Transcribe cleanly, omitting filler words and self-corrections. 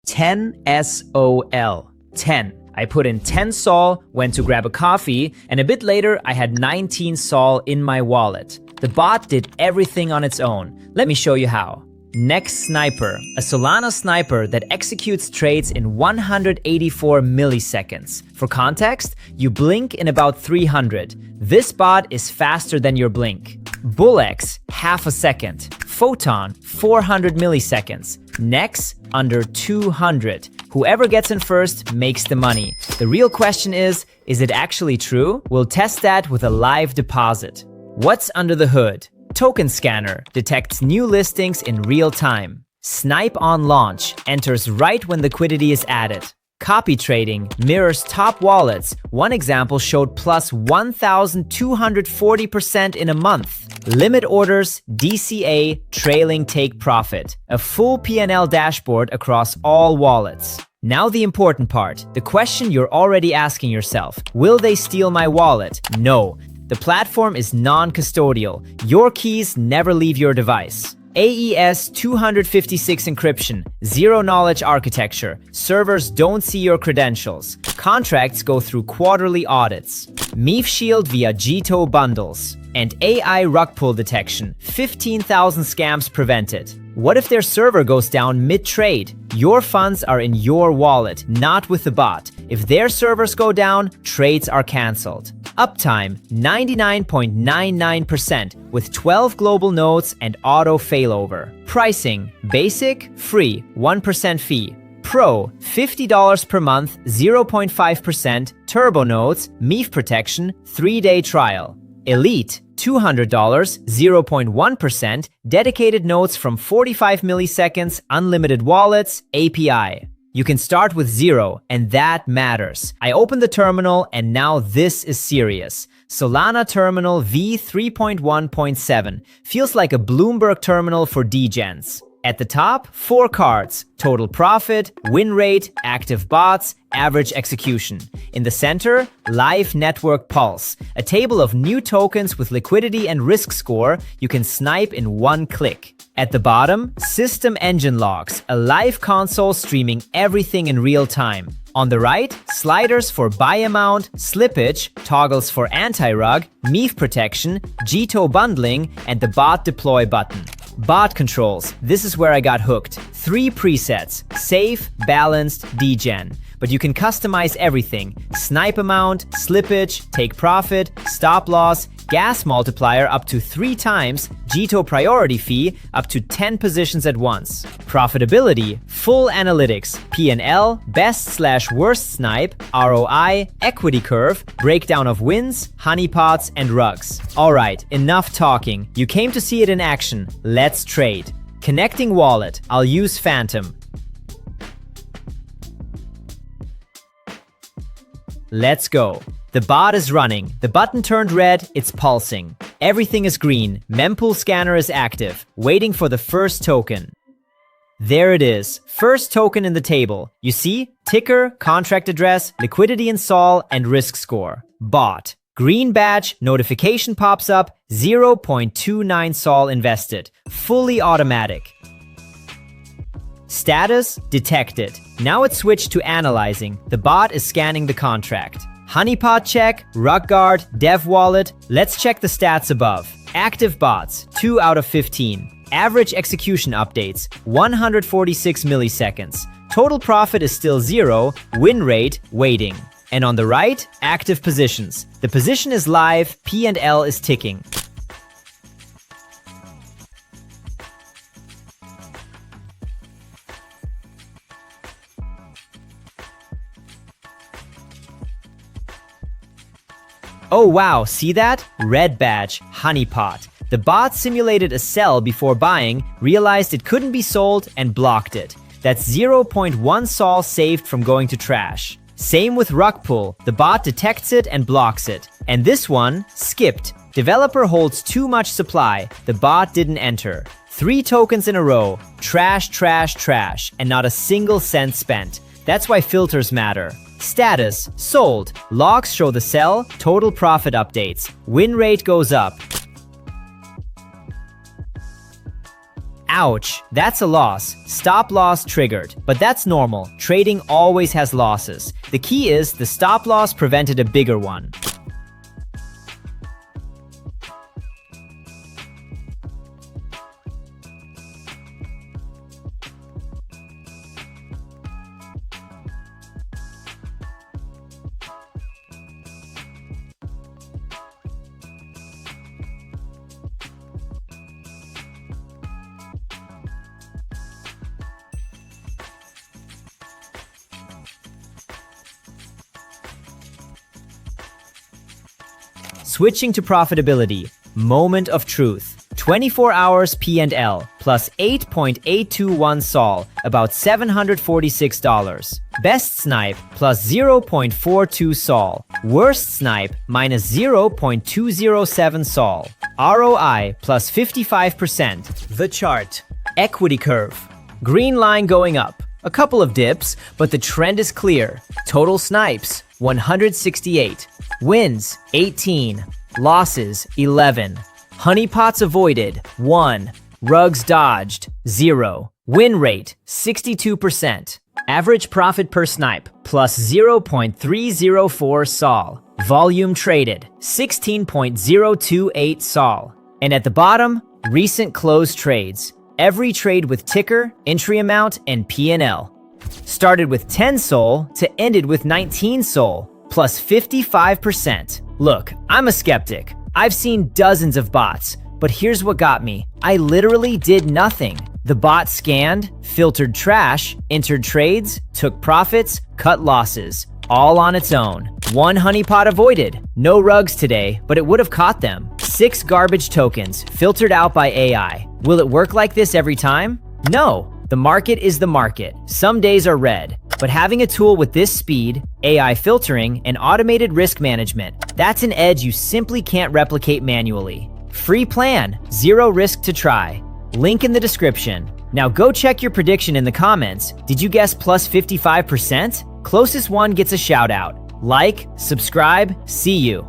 10 SOL. 10. I put in 10 sol, went to grab a coffee, and a bit later I had 19 sol in my wallet. The bot did everything on its own. Let me show you how. Next Sniper, a Solana Sniper that executes trades in 184 milliseconds. For context, you blink in about 300. This bot is faster than your blink. BullX, half a second. Photon, 400 milliseconds. Nex, under 200. Whoever gets in first makes the money. The real question is it actually true? We'll test that with a live deposit. What's under the hood? Token Scanner detects new listings in real time. Snipe on launch enters right when liquidity is added. Copy trading mirrors top wallets. One example showed plus 1,240% in a month. Limit orders, DCA, trailing take profit. A full P&L dashboard across all wallets. Now the important part, the question you're already asking yourself. Will they steal my wallet? No. The platform is non-custodial. Your keys never leave your device. AES 256 encryption, zero-knowledge architecture. Servers don't see your credentials. Contracts go through quarterly audits. MEF Shield via GTO bundles. And AI rug pull detection, 15,000 scams prevented. What if their server goes down mid-trade? Your funds are in your wallet, not with the bot. If their servers go down, trades are cancelled. Uptime, 99.99% with 12 global nodes and auto failover. Pricing, basic, free, 1% fee. Pro, $50 per month, 0.5%, turbo nodes, MEF protection, 3-day trial. Elite, $200, 0.1%, dedicated nodes from 45 milliseconds, unlimited wallets, API. You can start with 0, and that matters. I opened the terminal, and now this is serious. Solana Terminal v3.1.7 feels like a Bloomberg terminal for degens. At the top, 4 cards: total profit, win rate, active bots, average execution. In the center, live network pulse, a table of new tokens with liquidity and risk score you can snipe in one click. At the bottom, system engine logs, a live console streaming everything in real time. On the right, sliders for buy amount, slippage, toggles for anti-rug, MEF protection, GTO bundling, and the bot deploy button. Bot controls, this is where I got hooked. 3 presets, safe, balanced, degen. But you can customize everything. Snipe amount, slippage, take profit, stop loss, gas multiplier up to 3 times, GTO priority fee up to 10 positions at once. Profitability, full analytics, P&L, best/worst snipe, ROI, equity curve, breakdown of wins, honeypots, and rugs. Alright, enough talking. You came to see it in action. Let's trade. Connecting wallet, I'll use Phantom. Let's go. The bot is running. The button turned red, it's pulsing. Everything is green. Mempool scanner is active, waiting for the first token. There it is. First token in the table. You see? Ticker, contract address, liquidity in sol, and risk score. Bot. Green badge, notification pops up, 0.29 sol invested. Fully automatic. Status detected. Now it's switched to analyzing. The bot is scanning the contract. Honeypot check, rug guard, dev wallet. Let's check the stats above. Active bots, 2 out of 15. Average execution updates, 146 milliseconds. Total profit is still 0, win rate, waiting. And on the right, active positions. The position is live, P&L is ticking. Oh wow, see that? Red badge, honeypot. The bot simulated a sell before buying, realized it couldn't be sold, and blocked it. That's 0.1 sol saved from going to trash. Same with rug pull. The bot detects it and blocks it. And this one, skipped. Developer holds too much supply. The bot didn't enter. 3 tokens in a row. Trash, trash, trash. And not a single cent spent. That's why filters matter. Status, sold. Logs show the sell, total profit updates. Win rate goes up. Ouch, that's a loss. Stop loss triggered. But that's normal. Trading always has losses. The key is the stop loss prevented a bigger one. Switching to profitability, moment of truth. 24 hours P&L plus 8.821 sol, about $746. Best snipe plus 0.42 sol. Worst snipe minus 0.207 sol. ROI plus 55%. The chart. Equity curve. Green line going up. A couple of dips, but the trend is clear. Total snipes, 168. Wins, 18. Losses, 11. Honeypots avoided, 1. Rugs dodged, 0. Win rate, 62%. Average profit per snipe, plus 0.304 sol. Volume traded, 16.028 sol. And at the bottom, recent closed trades. Every trade with ticker, entry amount, and P&L. Started with 10 sol to ended with 19 sol, plus 55%. Look, I'm a skeptic. I've seen dozens of bots, but here's what got me. I literally did nothing. The bot scanned, filtered trash, entered trades, took profits, cut losses, all on its own. 1 honeypot avoided. No rugs today, but it would have caught them. 6 garbage tokens, filtered out by AI. Will it work like this every time? No. The market is the market. Some days are red. But having a tool with this speed, AI filtering, and automated risk management, that's an edge you simply can't replicate manually. Free plan, 0 risk to try. Link in the description. Now go check your prediction in the comments. Did you guess plus 55%? Closest one gets a shout out. Like, subscribe, see you.